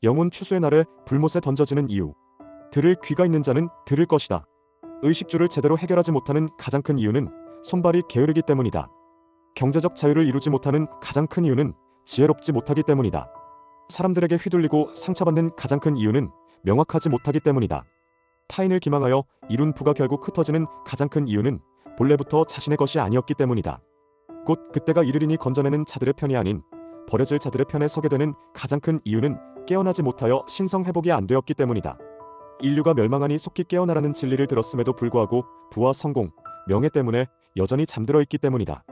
영혼 추수의 날에 불못에 던져지는 이유. 들을 귀가 있는 자는 들을 것이다. 의식주를 제대로 해결하지 못하는 가장 큰 이유는 손발이 게으르기 때문이다. 경제적 자유를 이루지 못하는 가장 큰 이유는 지혜롭지 못하기 때문이다. 사람들에게 휘둘리고 상처받는 가장 큰 이유는 명확하지 못하기 때문이다. 타인을 기망하여 이룬 부가 결국 흩어지는 가장 큰 이유는 본래부터 자신의 것이 아니었기 때문이다. 곧 그때가 이르리니 건져내는 자들의 편이 아닌 버려질 자들의 편에 서게 되는 가장 큰 이유는 깨어나지 못하여 신성 회복이 안 되었기 때문이다. 인류가 멸망하니 속히 깨어나라는 진리를 들었음에도 불구하고 부와 성공, 명예 때문에 여전히 잠들어 있기 때문이다.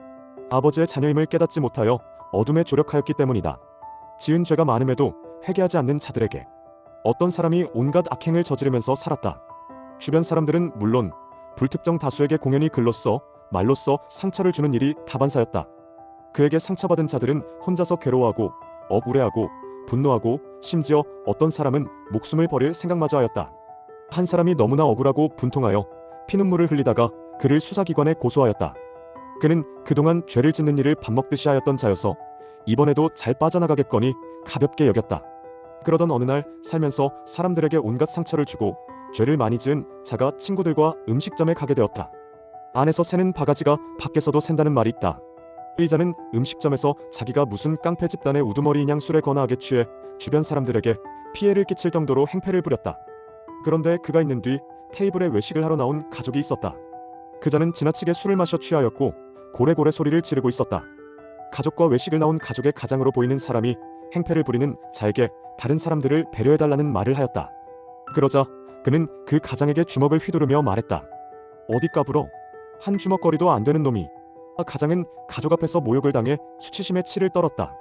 아버지의 자녀임을 깨닫지 못하여 어둠에 조력하였기 때문이다. 지은 죄가 많음에도 회개하지 않는 자들에게 어떤 사람이 온갖 악행을 저지르면서 살았다. 주변 사람들은 물론 불특정 다수에게 공연히 글로써 말로써 상처를 주는 일이 다반사였다. 그에게 상처받은 자들은 혼자서 괴로워하고 억울해하고 분노하고 심지어 어떤 사람은 목숨을 버릴 생각마저 하였다. 한 사람이 너무나 억울하고 분통하여 피눈물을 흘리다가 그를 수사기관에 고소하였다. 그는 그동안 죄를 짓는 일을 밥 먹듯이 하였던 자여서 이번에도 잘 빠져나가겠거니 가볍게 여겼다. 그러던 어느 날 살면서 사람들에게 온갖 상처를 주고 죄를 많이 지은 자가 친구들과 음식점에 가게 되었다. 안에서 새는 바가지가 밖에서도 샌다는 말이 있다. 의자는 음식점에서 자기가 무슨 깡패 집단의 우두머리이냥 술에 거나하게 취해 주변 사람들에게 피해를 끼칠 정도로 행패를 부렸다. 그런데 그가 있는 뒤 테이블에 외식을 하러 나온 가족이 있었다. 그자는 지나치게 술을 마셔 취하였고 고래고래 소리를 지르고 있었다. 가족과 외식을 나온 가족의 가장으로 보이는 사람이 행패를 부리는 자에게 다른 사람들을 배려해달라는 말을 하였다. 그러자 그는 그 가장에게 주먹을 휘두르며 말했다. 어디 까불어? 한 주먹거리도 안 되는 놈이. 가장은 가족 앞에서 모욕을 당해 수치심에 치를 떨었다.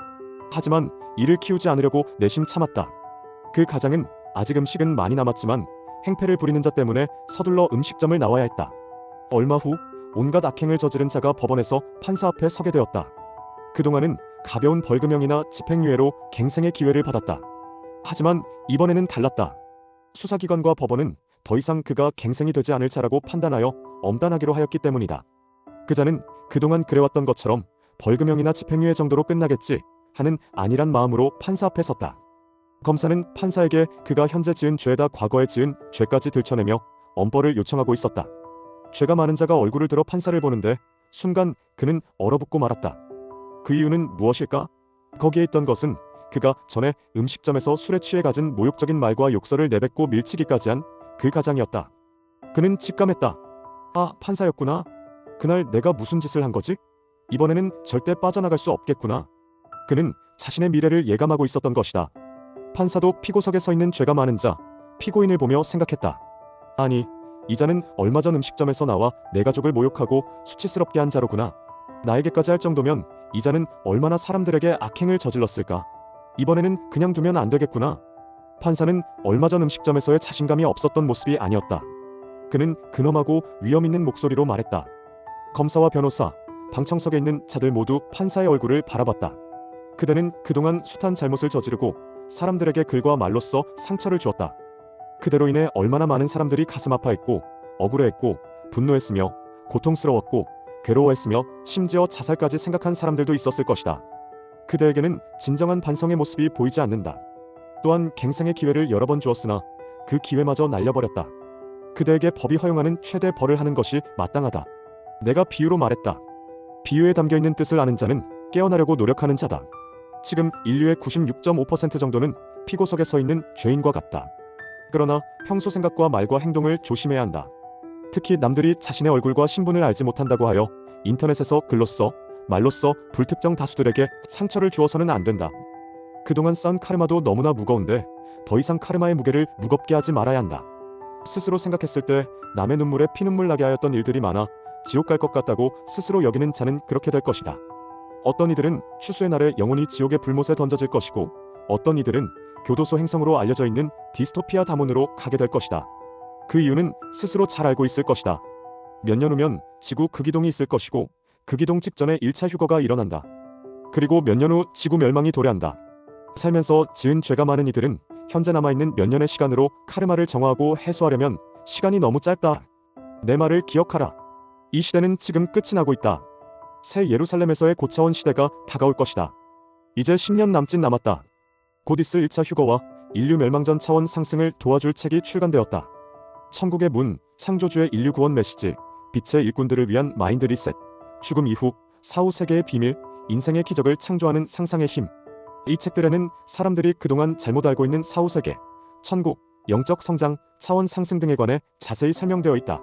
하지만 이를 키우지 않으려고 내심 참았다. 그 가장은 아직 음식은 많이 남았지만 행패를 부리는 자 때문에 서둘러 음식점을 나와야 했다. 얼마 후 온갖 악행을 저지른 자가 법원에서 판사 앞에 서게 되었다. 그동안은 가벼운 벌금형이나 집행유예로 갱생의 기회를 받았다. 하지만 이번에는 달랐다. 수사기관과 법원은 더 이상 그가 갱생이 되지 않을 자라고 판단하여 엄단하기로 하였기 때문이다. 그자는 그동안 그래왔던 것처럼 벌금형이나 집행유예 정도로 끝나겠지 하는 안일한 마음으로 판사 앞에 섰다. 검사는 판사에게 그가 현재 지은 죄에다 과거에 지은 죄까지 들춰내며 엄벌을 요청하고 있었다. 죄가 많은 자가 얼굴을 들어 판사를 보는데 순간 그는 얼어붙고 말았다. 그 이유는 무엇일까? 거기에 있던 것은 그가 전에 음식점에서 술에 취해 갖은 모욕적인 말과 욕설을 내뱉고 밀치기까지 한 그 가장이었다. 그는 직감했다. 아, 판사였구나. 그날 내가 무슨 짓을 한 거지? 이번에는 절대 빠져나갈 수 없겠구나. 그는 자신의 미래를 예감하고 있었던 것이다. 판사도 피고석에 서 있는 죄가 많은 자, 피고인을 보며 생각했다. 아니, 이 자는 얼마 전 음식점에서 나와 내 가족을 모욕하고 수치스럽게 한 자로구나. 나에게까지 할 정도면 이 자는 얼마나 사람들에게 악행을 저질렀을까. 이번에는 그냥 두면 안 되겠구나. 판사는 얼마 전 음식점에서의 자신감이 없었던 모습이 아니었다. 그는 근엄하고 위험 있는 목소리로 말했다. 검사와 변호사, 방청석에 있는 자들 모두 판사의 얼굴을 바라봤다. 그대는 그동안 숱한 잘못을 저지르고 사람들에게 글과 말로써 상처를 주었다. 그대로 인해 얼마나 많은 사람들이 가슴 아파했고 억울해했고 분노했으며 고통스러웠고 괴로워했으며 심지어 자살까지 생각한 사람들도 있었을 것이다. 그대에게는 진정한 반성의 모습이 보이지 않는다. 또한 갱생의 기회를 여러 번 주었으나 그 기회마저 날려버렸다. 그대에게 법이 허용하는 최대 벌을 하는 것이 마땅하다. 내가 비유로 말했다. 비유에 담겨있는 뜻을 아는 자는 깨어나려고 노력하는 자다. 지금 인류의 96.5% 정도는 피고석에 서 있는 죄인과 같다. 그러나 평소 생각과 말과 행동을 조심해야 한다. 특히 남들이 자신의 얼굴과 신분을 알지 못한다고 하여 인터넷에서 글로써 말로써 불특정 다수들에게 상처를 주어서는 안 된다. 그동안 쌓은 카르마도 너무나 무거운데 더 이상 카르마의 무게를 무겁게 하지 말아야 한다. 스스로 생각했을 때 남의 눈물에 피눈물 나게 하였던 일들이 많아 지옥 갈 것 같다고 스스로 여기는 자는 그렇게 될 것이다. 어떤 이들은 추수의 날에 영혼이 지옥의 불못에 던져질 것이고 어떤 이들은 교도소 행성으로 알려져 있는 디스토피아 다문으로 가게 될 것이다. 그 이유는 스스로 잘 알고 있을 것이다. 몇 년 후면 지구 극이동이 있을 것이고 극이동 직전에 1차 휴거가 일어난다. 그리고 몇 년 후 지구 멸망이 도래한다. 살면서 지은 죄가 많은 이들은 현재 남아있는 몇 년의 시간으로 카르마를 정화하고 해소하려면 시간이 너무 짧다. 내 말을 기억하라. 이 시대는 지금 끝이 나고 있다. 새 예루살렘에서의 고차원 시대가 다가올 것이다. 이제 10년 남짓 남았다. 곧 있을 1차 휴거와 인류 멸망 전 차원 상승을 도와줄 책이 출간되었다. 천국의 문, 창조주의 인류 구원 메시지, 빛의 일꾼들을 위한 마인드 리셋, 죽음 이후, 사후 세계의 비밀, 인생의 기적을 창조하는 상상의 힘. 이 책들에는 사람들이 그동안 잘못 알고 있는 사후 세계, 천국, 영적 성장, 차원 상승 등에 관해 자세히 설명되어 있다.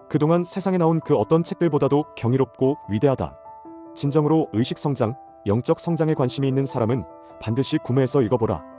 그동안 세상에 나온 그 어떤 책들보다도 경이롭고 위대하다. 진정으로 의식 성장, 영적 성장에 관심이 있는 사람은 반드시 구매해서 읽어보라.